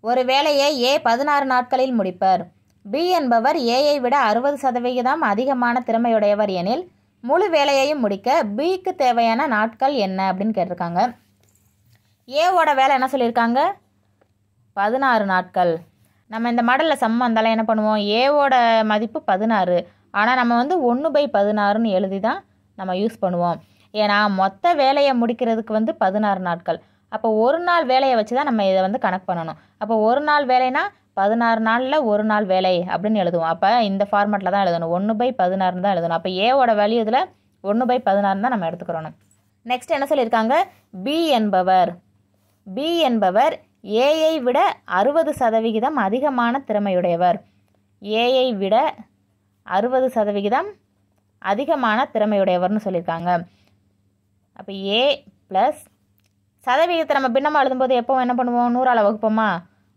ஒரு வேலையை ஏ 16 நாட்களில் முடிப்பர். பி என்பவர் ஏயை விட 60% அதிகமான திறமையுடையவர் எனில் முழு வேலையையும் முடிக்க பிக்கு தேவையான நாட்கள் என்ன அப்படின்னு கேட்டிருக்காங்க. ஏவோட வேலை என்ன சொல்லியிருக்காங்க? 16 நாட்கள். நம்ம இந்த மாடலில் சம் வந்தாலும் என்ன பண்ணுவோம்? ஏவோட மதிப்பு 16, ஆனால் நம்ம 1/16ன்னு எழுதி தான் நம்ம யூஸ் பண்ணுவோம். ஏன்னா மொத்த வேலையை முடிக்கிறதுக்கு 16 நாட்கள். அப்போ ஒரு நாள் வேலையை வச்சு தான் நம்ம இதை கணக்கு பண்ணணும். அப்போ ஒரு நாள் வேலைனா 16 நாளில் ஒரு நாள் வேலை அப்படின்னு எழுதுவோம். அப்போ இந்த ஃபார்மேட்டில் தான் எழுதணும், 1/16 தான் எழுதணும். அப்போ ஏவோட வேல்யூ இதில் 1/16 தான் நம்ம எடுத்துக்கிறணும். நெக்ஸ்ட் என்ன சொல்லியிருக்காங்க? பி என்பவர் ஏயை விட 60% அதிகமான திறமையுடையவர். ஏயை விட 60% அதிகமான திறமையுடையவர்னு சொல்லியிருக்காங்க. அப்போ ஏ ப்ளஸ் சதவிகிதத்தை நம்ம பின்னமாக எழுதும்போது எப்போ என்ன பண்ணுவோம்? 100ஆல் வகுப்போமா?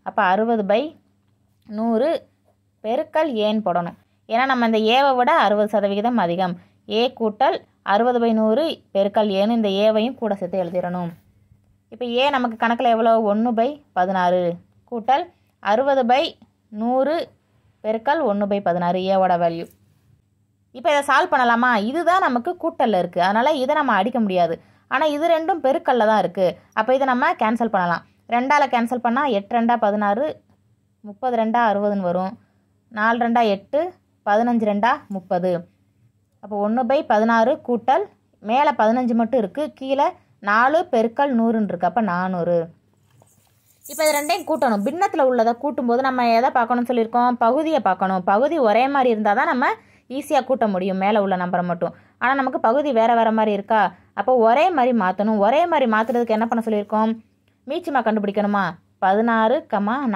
அப்போ 60/100 பெருக்கல் ஏன்னு போடணும். ஏன்னா நம்ம இந்த ஏவை விட 60% அதிகம். ஏ கூட்டல் 60/100 பெருக்கல் ஏன்னு இந்த ஏவையும் கூட சேர்த்து எழுதிடணும். இப்போ ஏ நமக்கு கணக்கில் எவ்வளோ? 1/16 கூட்டல் 60/100 பெருக்கல் 1/16 ஏவோட வேல்யூ. இப்போ இதை சால்வ் பண்ணலாமா? இதுதான் நமக்கு கூட்டலில் இருக்குது, அதனால் இதை நம்ம அடிக்க முடியாது. ஆனால் இது ரெண்டும் பெருக்கல்ல தான் இருக்குது. அப்போ இதை நம்ம கேன்சல் பண்ணலாம். 2ஆல் கேன்சல் பண்ணால் 8 2 16, 30 2 60ன்னு வரும். 4 2 8, 15 2 30. அப்போ 1/16 கூட்டல் மேலே 15 மட்டும் இருக்குது, கீழே 4 பெருக்கல் 100ன்னு இருக்குது. அப்போ 400. இப்போ இது ரெண்டையும் கூட்டணும். பின்னத்தில் உள்ளதை கூட்டும்போது நம்ம எதை பார்க்கணும்னு சொல்லியிருக்கோம்? பகுதியை பார்க்கணும். பகுதி ஒரே மாதிரி இருந்தால் தான் நம்ம ஈஸியாக கூட்ட முடியும் மேலே உள்ள நம்பரை மட்டும். ஆனால் நமக்கு பகுதி வேறு வேறு மாதிரி இருக்கா? அப்போ ஒரே மாதிரி மாற்றணும். ஒரே மாதிரி மாற்றுறதுக்கு என்ன பண்ண சொல்லியிருக்கோம்? மீச்சிமா கண்டுபிடிக்கணுமா? 16,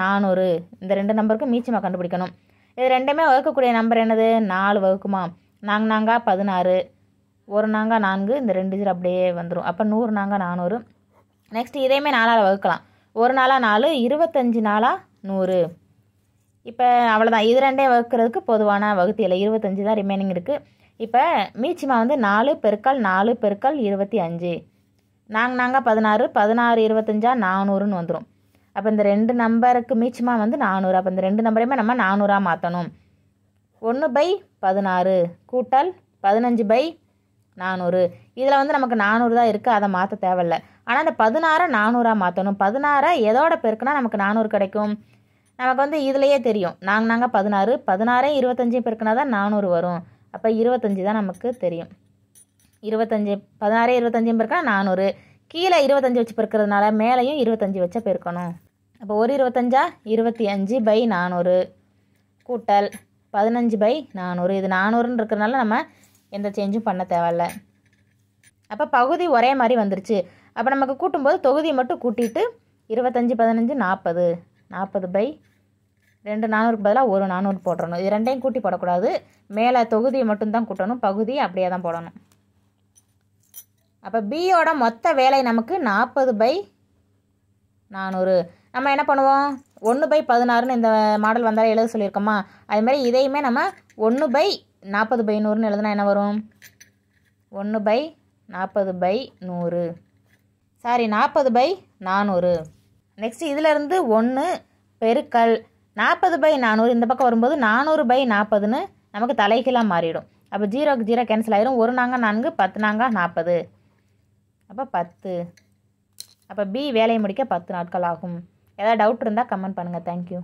400 இந்த 2 நம்பருக்கு மீச்சிமா கண்டுபிடிக்கணும். இது ரெண்டுமே வகுக்கக்கூடிய நம்பர் என்னது? 4 வகுக்குமா? 4 4 16, 1 4 4, இந்த 2 0 அப்படியே வந்துடும். அப்போ 100 4 400. நெக்ஸ்ட் இதையுமே 4ஆல் வகுக்கலாம். 1 4 4, 25 4 100. இப்போ அவ்வளோதான். இது ரெண்டையும் வகுக்கிறதுக்கு பொதுவான வகுத்தியில் 25 தான் ரிமைனிங் இருக்குது. இப்போ மீச்சிமா 4 பெருக்கல் 4 பெருக்கல் 25. 4 4 16, 16 25 400ன்னு வந்துடும். அப்போ இந்த 2 நம்பருக்கு மீச்சிமா 400. அப்போ இந்த 2 நம்பரையுமே நம்ம 400ஆக மாற்றணும். 1/16 கூட்டல் 15/400. இதில் நமக்கு 400 தான் இருக்குது, அதை மாற்ற தேவையில்லை. ஆனால் இந்த 16 400ஆக மாற்றணும். 16 எதோட பெருக்குனா நமக்கு 400 கிடைக்கும்? நமக்கு இதுலேயே தெரியும். 4 4 16, 16 25 பெருக்குனா தான் 400 வரும். அப்போ 25 தான் நமக்கு தெரியும். 25 16 25 பெருக்குனா 400. கீழே 25 வச்சு பெருக்கிறதுனால மேலேயும் 25 வச்சா பெருக்கணும். அப்போ ஒரு 25 25/400 கூட்டல் 15/400. இது 400ன்னு இருக்கிறதுனால நம்ம எந்த சேஞ்சும் பண்ண தேவையில்ல. அப்போ பகுதி ஒரே மாதிரி வந்துருச்சு. அப்போ நமக்கு கூட்டும்போது தொகுதியை மட்டும் கூட்டிட்டு 25 15 40, 40/2 400க்கு பதிலாக ஒரு 400 போட்டுறணும். இது ரெண்டையும் கூட்டி போடக்கூடாது. மேலே தொகுதியை மட்டும்தான் கூட்டணும், பகுதியை அப்படியே தான் போடணும். அப்போ பியோட மொத்த வேலை நமக்கு 40/400. நம்ம என்ன பண்ணுவோம்? 1/16ன்னு இந்த மாடல் வந்தாலும் எழுத சொல்லியிருக்கோமா? அதுமாதிரி இதையுமே நம்ம 1/40/100ன்னு எழுதுனா என்ன வரும்? 1/40/100 சாரி 40/400. நெக்ஸ்ட் இதிலேருந்து 1 பெருக்கல் 40/400 இந்த பக்கம் வரும்போது 400/40ன்னு நமக்கு தலைகீழாக மாறிடும். அப்போ 0க்கு 0 கேன்சல் ஆயிரும். 1 4 4, 10 4 40. அப்போ 10. அப்போ பி வேலையை முடிக்க 10 நாட்கள் ஆகும். ஏதாவது டவுட் இருந்தால் கமெண்ட் பண்ணுங்கள். தேங்க்யூ.